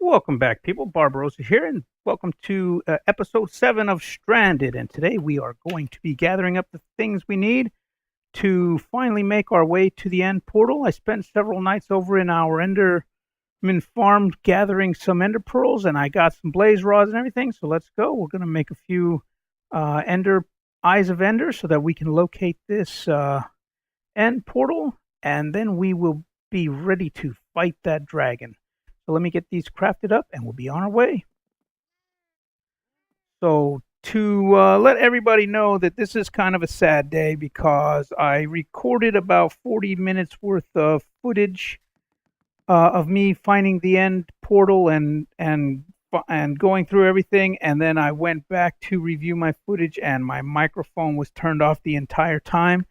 Welcome back, people. Barbarossa here, and welcome to episode 7 of Stranded. And today we are going to be gathering up the things we need to finally make our way to the end portal. I spent several nights over in our Enderman farm gathering some ender pearls, and I got some blaze rods and everything. So let's go. We're going to make a few ender eyes of ender so that we can locate this end portal, and then we will be ready to fight that dragon. So let me get these crafted up and we'll be on our way. So to let everybody know that this is kind of a sad day because I recorded about 40 minutes worth of footage of me finding the end portal and going through everything, and then I went back to review my footage and my microphone was turned off the entire time.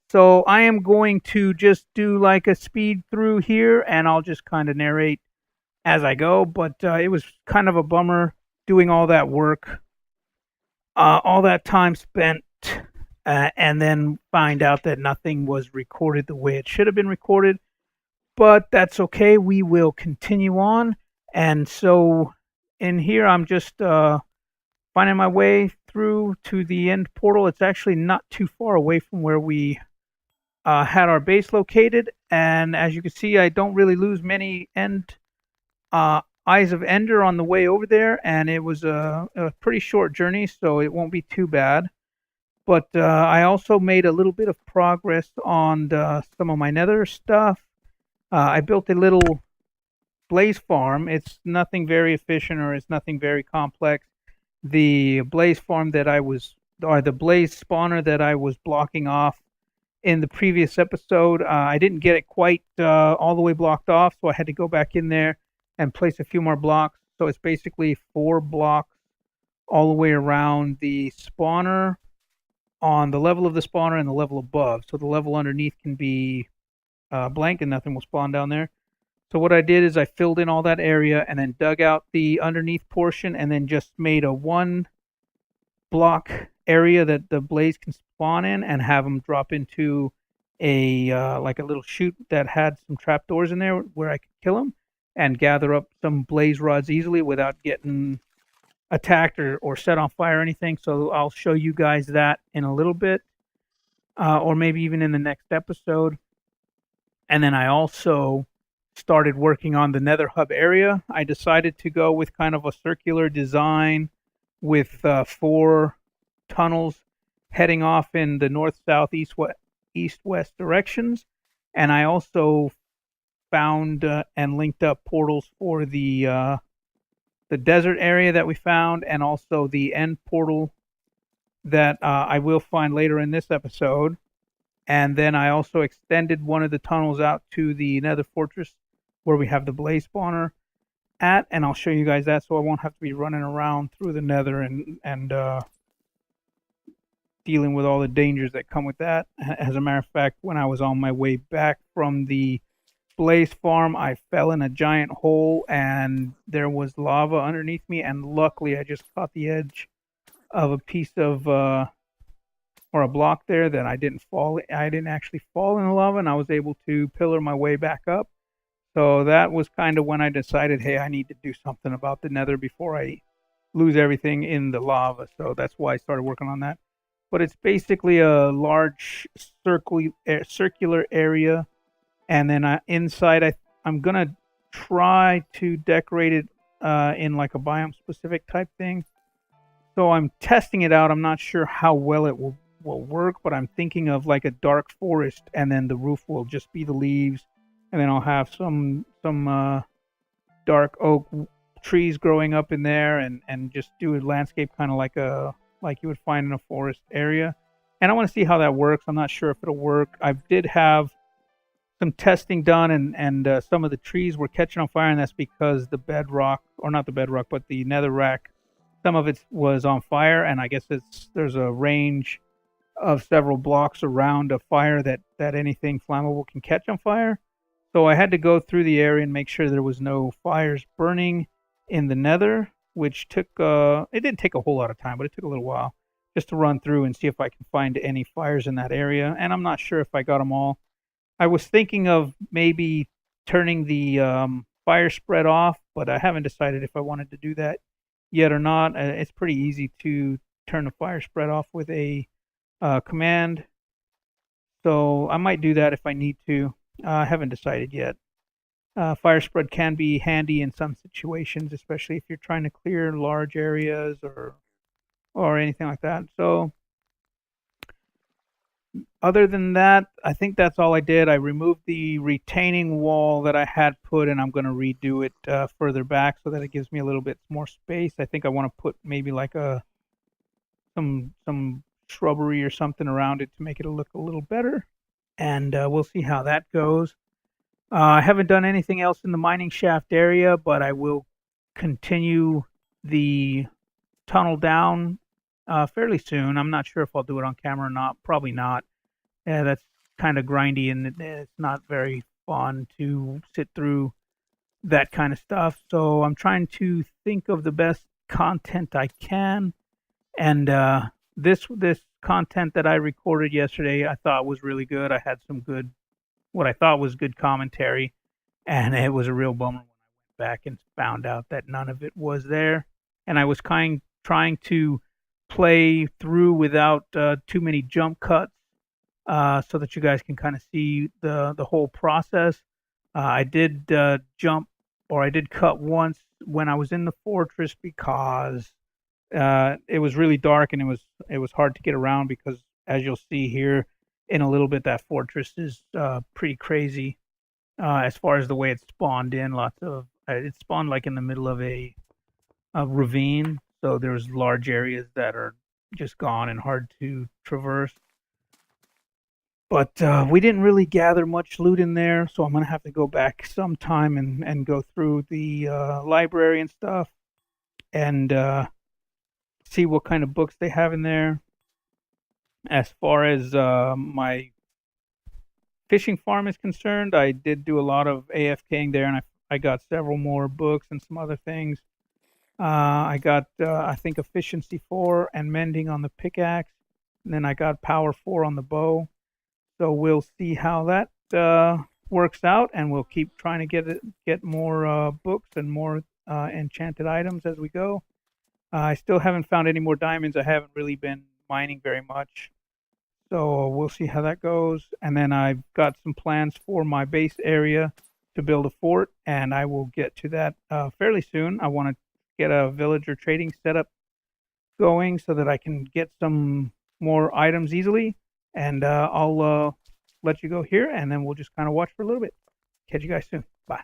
So I am going to just do like a speed through here and I'll just kind of narrate as I go, but it was kind of a bummer doing all that work, all that time spent, and then find out that nothing was recorded the way it should have been recorded. But that's okay. We will continue on. And so in here, I'm just finding my way through to the end portal. It's actually not too far away from where we had our base located. And as you can see, I don't really lose many eyes of ender on the way over there, and it was a pretty short journey, so it won't be too bad. But I also made a little bit of progress on some of my nether stuff. I built a little blaze farm. It's nothing very efficient or it's nothing very complex. The blaze farm that the blaze spawner that I was blocking off in the previous episode, I didn't get it quite all the way blocked off, so I had to go back in there and place a few more blocks. So it's basically 4 blocks all the way around the spawner, on the level of the spawner and the level above. So the level underneath can be blank and nothing will spawn down there. So what I did is I filled in all that area and then dug out the underneath portion and then just made a 1 block area that the blaze can spawn in and have them drop into a like a little chute that had some trapdoors in there where I could kill them and gather up some blaze rods easily without getting attacked or set on fire or anything. So I'll show you guys that in a little bit, or maybe even in the next episode. And then I also started working on the nether hub area. I decided to go with kind of a circular design with 4 tunnels heading off in the north, south, east, west directions. And I also found and linked up portals for the desert area that we found, and also the end portal that I will find later in this episode. And then I also extended one of the tunnels out to the nether fortress where we have the blaze spawner at, and I'll show you guys that so I won't have to be running around through the nether and dealing with all the dangers that come with that. As a matter of fact, when I was on my way back from the blaze farm, I fell in a giant hole and there was lava underneath me, and luckily I just caught the edge of a piece of or a block there that I didn't actually fall in the lava, and I was able to pillar my way back up. So that was kind of when I decided, hey, I need to do something about the nether before I lose everything in the lava. So that's why I started working on that. But it's basically a large circular area, and then inside I'm gonna try to decorate it in like a biome specific type thing. So I'm testing it out. I'm not sure how well it will work, but I'm thinking of like a dark forest, and then the roof will just be the leaves, and then I'll have some dark oak trees growing up in there, and just do a landscape kind of like you would find in a forest area. And I want to see how that works. I'm not sure if it'll work. I did have some testing done, and some of the trees were catching on fire, and that's because the bedrock, or not the bedrock, but the netherrack, some of it was on fire, and I guess there's a range of several blocks around a fire that anything flammable can catch on fire. So I had to go through the area and make sure there was no fires burning in the nether, which took it didn't take a whole lot of time, but it took a little while just to run through and see if I can find any fires in that area. And I'm not sure if I got them all. I was thinking of maybe turning the fire spread off, but I haven't decided if I wanted to do that yet or not. It's pretty easy to turn the fire spread off with a command, so I might do that if I need to. I haven't decided yet. Fire spread can be handy in some situations, especially if you're trying to clear large areas or anything like that. So other than that, I think that's all I did. I removed the retaining wall that I had put, and I'm going to redo it further back so that it gives me a little bit more space. I think I want to put maybe like a some shrubbery or something around it to make it look a little better, and we'll see how that goes. I haven't done anything else in the mining shaft area, but I will continue the tunnel down fairly soon. I'm not sure if I'll do it on camera or not. Probably not. Yeah, that's kind of grindy and it's not very fun to sit through that kind of stuff. So I'm trying to think of the best content I can. And this content that I recorded yesterday, I thought was really good. I had some good, what I thought was good commentary, and it was a real bummer when I went back and found out that none of it was there. And I was trying to play through without too many jump cuts, so that you guys can kind of see the whole process. I did jump, or I did cut once when I was in the fortress because it was really dark and it was hard to get around because, as you'll see here in a little bit, that fortress is pretty crazy as far as the way it spawned in. Lots of it spawned like in the middle of a ravine, so there's large areas that are just gone and hard to traverse. But we didn't really gather much loot in there, so I'm gonna have to go back sometime and go through the library and stuff and see what kind of books they have in there. As far as my fishing farm is concerned, I did do a lot of AFKing there, and I got several more books and some other things. I got I think efficiency 4 and mending on the pickaxe, and then I got power 4 on the bow. So we'll see how that works out, and we'll keep trying to get more books and more enchanted items as we go. I still haven't found any more diamonds. I haven't really been mining very much, so we'll see how that goes. And then I've got some plans for my base area to build a fort, and I will get to that fairly soon. I want to get a villager trading setup going so that I can get some more items easily. And I'll let you go here, and then we'll just kind of watch for a little bit. Catch you guys soon. Bye.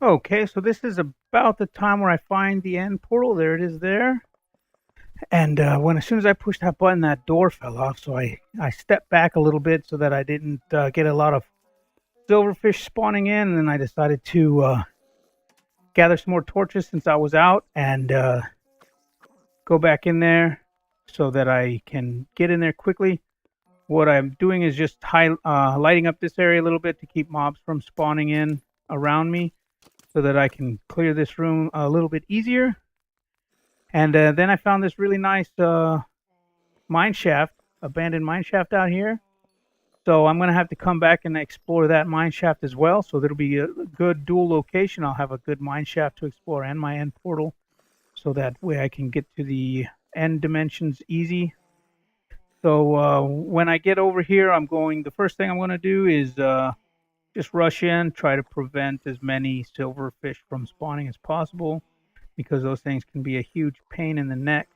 Okay, so this is about the time where I find the end portal. There it is there. And when as soon as I pushed that button, that door fell off. So I stepped back a little bit so that I didn't get a lot of silverfish spawning in. And then I decided to gather some more torches since I was out and go back in there so that I can get in there quickly. What I'm doing is just lighting up this area a little bit to keep mobs from spawning in around me so that I can clear this room a little bit easier. And then I found this really nice mine shaft, abandoned mine shaft out here. So I'm going to have to come back and explore that mine shaft as well. So there'll be a good dual location. I'll have a good mine shaft to explore and my end portal. So that way I can get to the end dimensions easy. So when I get over here, the first thing I'm going to do is just rush in, try to prevent as many silverfish from spawning as possible because those things can be a huge pain in the neck.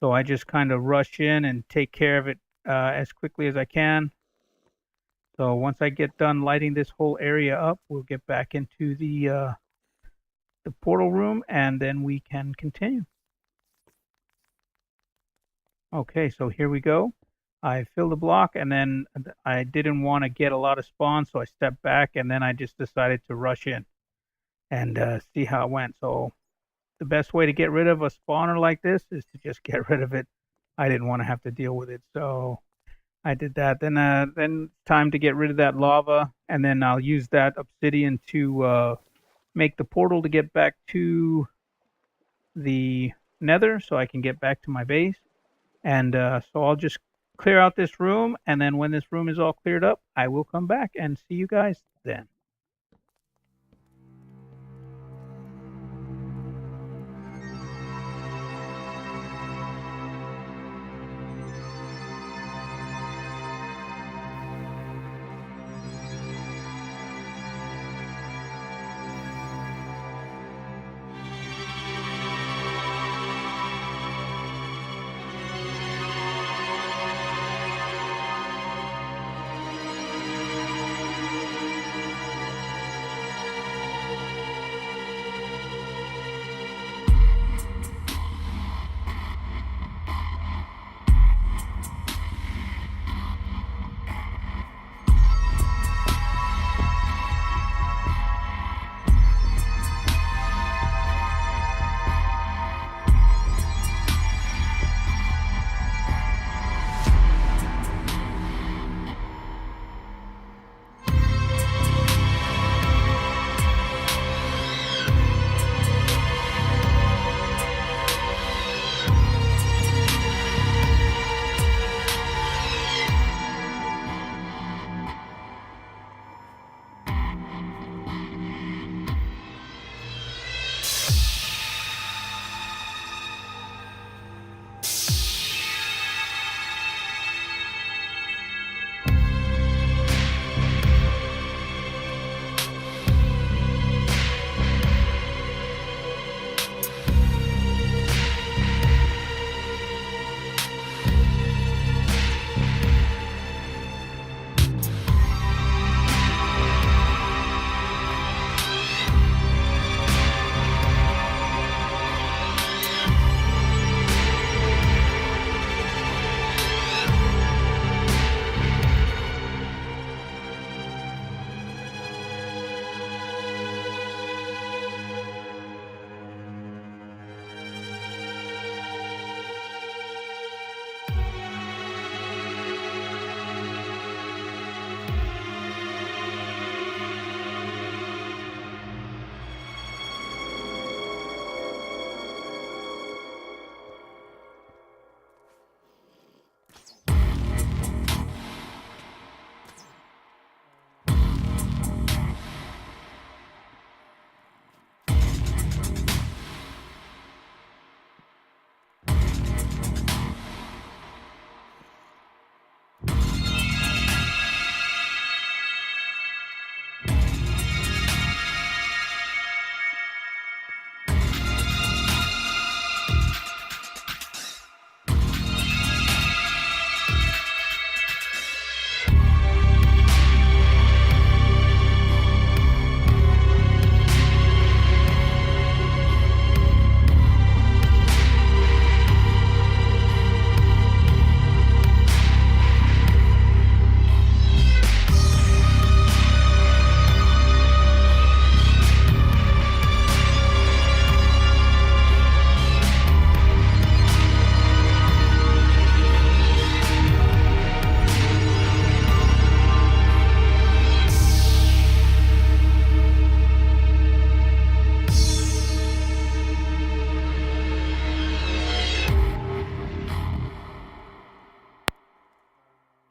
So I just kind of rush in and take care of it as quickly as I can. So once I get done lighting this whole area up, we'll get back into the portal room and then we can continue. Okay, so here we go. I filled the block and then I didn't want to get a lot of spawn, so I stepped back and then I just decided to rush in and see how it went. So the best way to get rid of a spawner like this is to just get rid of it. I didn't want to have to deal with it, so I did that. Then time to get rid of that lava, and then I'll use that obsidian to make the portal to get back to the Nether, so I can get back to my base. And so I'll just clear out this room, and then when this room is all cleared up, I will come back and see you guys then.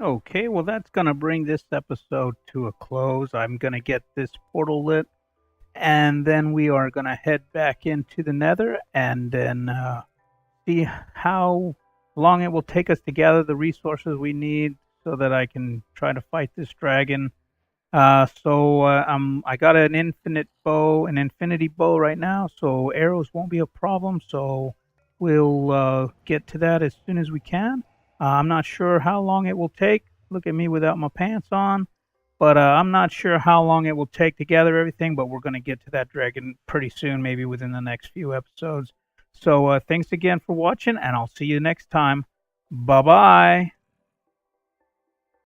Okay, well, that's going to bring this episode to a close. I'm going to get this portal lit, and then we are going to head back into the nether and then see how long it will take us to gather the resources we need so that I can try to fight this dragon. I got an infinity bow right now, so arrows won't be a problem. So we'll get to that as soon as we can. I'm not sure how long it will take. Look at me without my pants on, but I'm not sure how long it will take to gather everything. But we're going to get to that dragon pretty soon, maybe within the next few episodes. So thanks again for watching, and I'll see you next time. Bye bye.